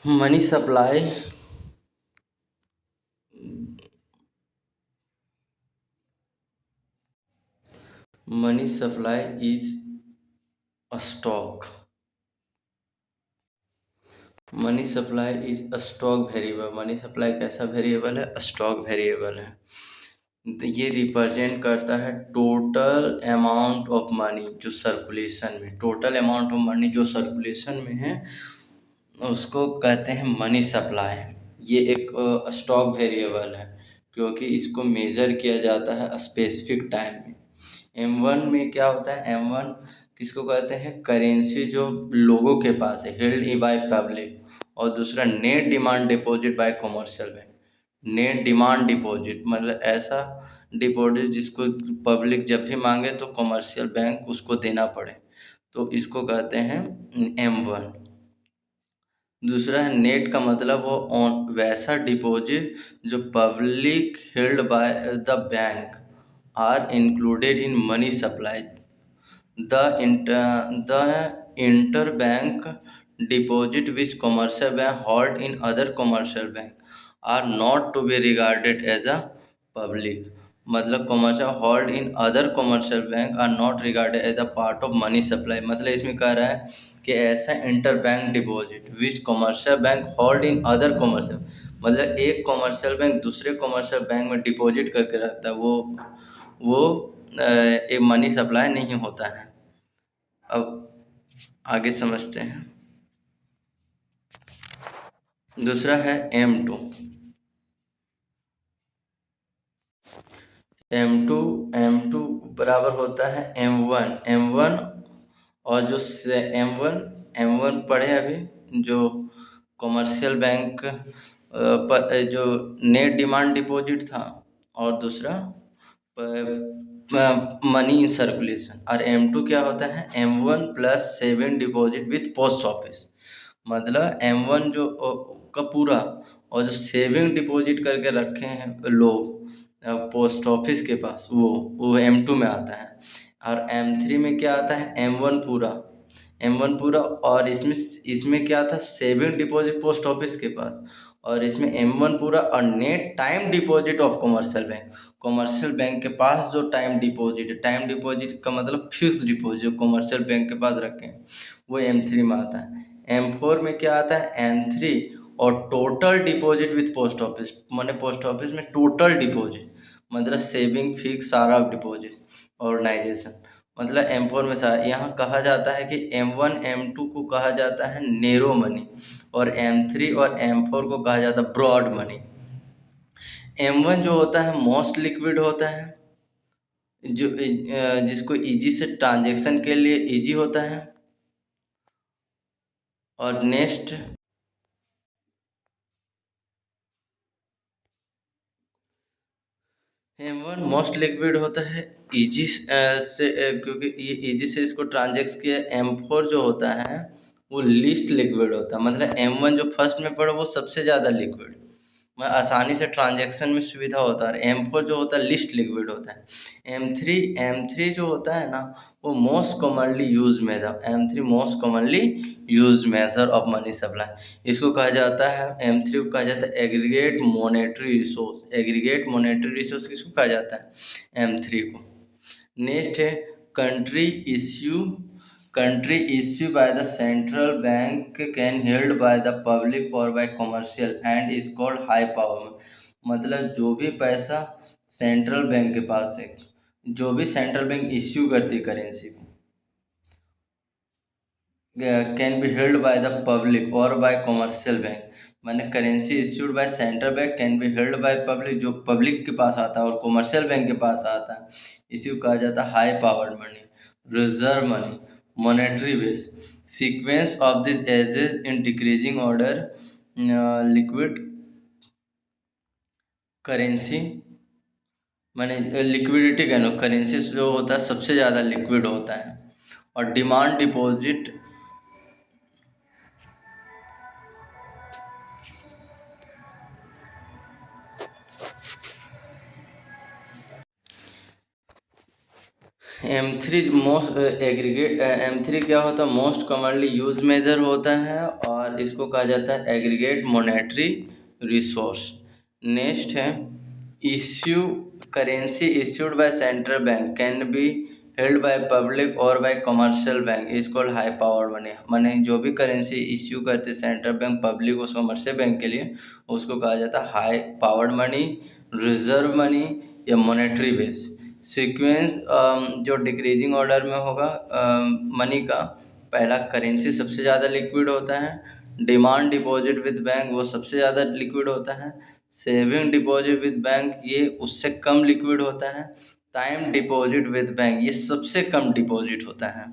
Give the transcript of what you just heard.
Money supply is a stock. Money supply is a stock variable. Money supply कैसा variable है? Stock variable है। तो ये represent करता है टोटल अमाउंट ऑफ मनी जो सर्कुलेशन में, टोटल अमाउंट ऑफ मनी जो सर्कुलेशन में है उसको कहते हैं मनी सप्लाई। ये एक स्टॉक वेरिएबल है क्योंकि इसको मेज़र किया जाता है स्पेसिफिक टाइम में। M1 में क्या होता है? M1 किसको कहते हैं? करेंसी जो लोगों के पास है, हेल्ड बाय पब्लिक। और दूसरा net demand deposit bye commercial bank. Net demand deposit मतलब ऐसा डिपॉजिट जिसको पब्लिक जब भी मांगे तो कमर्शियल बैंक उसको देना पड़े, तो इसको कहते हैं M1। दूसरा है नेट का मतलब वो वैसा डिपॉजिट जो public held by the bank are included in money supply. The interbank deposit which commercial bank hold in other commercial bank are not to be regarded as a public। मतलब commercial hold in other commercial bank are not regarded as a part of money supply. मतलब इसमें कह रहा है कि ऐसा inter bank deposit which commercial bank hold in other commercial, मतलब एक कमर्शियल बैंक दूसरे कमर्शियल बैंक में डिपॉजिट करके रखता है, वो एक मनी सप्लाई नहीं होता है। अब आगे समझते हैं। दूसरा है M2। M2 बराबर होता है M1 और जो M1 पढ़े अभी जो कमर्शियल बैंक पर जो नेट डिमांड डिपॉजिट था, और दूसरा मनी इन सर्कुलेशन। और M2 क्या होता है? M1 plus saving deposit with post office. मतलब M1 जो का पूरा और जो सेविंग डिपॉजिट करके रखे हैं लोग पोस्ट ऑफिस के पास, वो M2 में आता है। और M3 में क्या आता है? M1 पूरा। और इसमें क्या था? सेविंग डिपॉजिट पोस्ट ऑफिस के पास। और इसमें M1 पूरा और net time deposit of commercial bank के पास जो टाइम डिपॉजिट का मतलब फिक्स डिपॉजिट जो कमर्शियल बैंक के पास रखे हैं, वो M3 में आता है। M4 में क्या आता है? M3 और total deposit with post office. मैंने पोस्ट ऑफिस में टोटल डिपॉजिट मतलब सेविंग फिक्स सारा डिपॉजिट ऑर्गेनाइजेशन, मतलब M4 में सारा। यहाँ कहा जाता है कि M1 M2 को कहा जाता है नैरो मनी और M3 और M4 को कहा जाता है ब्रॉड मनी। M1 जो होता है मोस्ट लिक्विड होता है, जो जिसको इजी से ट्रांजैक्शन के लिए इजी होता है। और नेक्स्ट M1 मोस्ट लिक्विड होता है इजी से क्योंकि ये इजी से इसको ट्रांजैक्ट किया। M4 जो होता है वो लीस्ट लिक्विड होता है, मतलब M1 जो फर्स्ट में पड़ा वो सबसे ज़्यादा लिक्विड, मैं आसानी से ट्रांजैक्शन में सुविधा होता है। M4 जो होता है लिस्ट लिक्विड होता है। M3 जो होता है ना वो most commonly use method, M3 most commonly use method of money supply. इसको कहा जाता है M3 को कहा जाता है aggregate monetary resource. Aggregate monetary resource किसको कहा जाता है? M3 को। नेक्स्ट है country issue. Country issue by the central bank can held by the public और by commercial and is called high power. मतलब जो भी पैसा सेंट्रल बैंक के पास है, जो भी सेंट्रल बैंक इश्यू करती करेंसी को, can be held by the public और बाय कमर्शियल बैंक। मैंने currency issued by central bank can be held by public, जो पब्लिक के पास आता है और कमर्शियल बैंक के पास आता है, इसी को कहा जाता है high powered money, reserve money, monetary base. Sequence of this ages in decreasing order. Liquid currency मैंने लिक्विडिटी कहना, करेंसी जो होता है सबसे ज़्यादा लिक्विड होता है। और डिमांड डिपॉजिट M3 क्या होता है, मोस्ट कॉमनली यूज मेजर होता है और इसको कहा जाता है एग्रीगेट मॉनेटरी रिसोर्स। नेक्स्ट है issue currency issued by central bank can be held by public और by commercial bank is called high power money. माने जो भी करेंसी इश्यू करते सेंट्रल बैंक पब्लिक और कमर्शियल बैंक के लिए उसको कहा जाता है high powered money, reserve money या मॉनेटरी बेस। सीक्वेंस जो डिक्रीजिंग ऑर्डर में होगा मनी का, पहला करेंसी सबसे ज़्यादा लिक्विड होता है, डिमांड डिपॉजिट विद बैंक वो सबसे ज़्यादा लिक्विड होता है, सेविंग डिपॉजिट विद बैंक ये उससे कम लिक्विड होता है, टाइम डिपॉजिट विद बैंक ये सबसे कम डिपॉजिट होता है।